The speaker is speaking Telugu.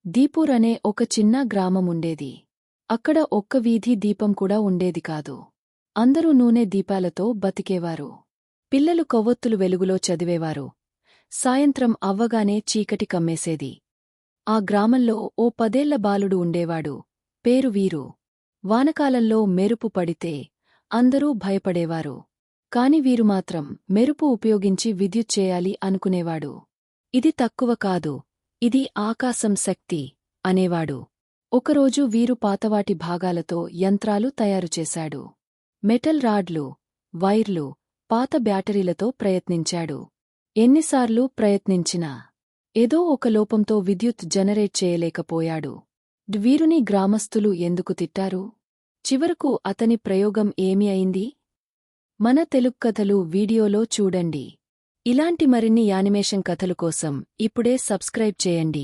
దీపూర్ అనే ఒక చిన్న గ్రామముండేది. అక్కడ ఒక్క వీధి దీపం కూడా ఉండేది కాదు. అందరూ నూనె దీపాలతో బతికేవారు. పిల్లలు కొవ్వొత్తులు వెలుగులో చదివేవారు. సాయంత్రం అవ్వగానే చీకటి కమ్మేసేది. ఆ గ్రామంలో ఓ 10 ఏళ్ల బాలుడు ఉండేవాడు. పేరు వీరు. వానకాలంలో మెరుపు పడితే అందరూ భయపడేవారు. కాని వీరు మాత్రం మెరుపు ఉపయోగించి విద్యుత్ చేయాలి అనుకునేవాడు. ఇది తక్కువ కాదు, ఇది ఆకాశం శక్తి అనేవాడు. ఒకరోజు వీరు పాతవాటి భాగాలతో యంత్రాలు తయారుచేశాడు. మెటల్ రాడ్లు, వైర్లు, పాత బ్యాటరీలతో ప్రయత్నించాడు. ఎన్నిసార్లు ప్రయత్నించినా ఏదో ఒక లోపంతో విద్యుత్ జనరేట్ చేయలేకపోయాడు. వీరుని గ్రామస్థులు ఎందుకు తిట్టారు? చివరకు అతని ప్రయోగం ఏమి అయింది? మన తెలుగు కథలు వీడియోలో చూడండి. ఇలాంటి మరిన్ని యానిమేషన్ కథలు కోసం ఇప్పుడే సబ్స్క్రైబ్ చేయండి.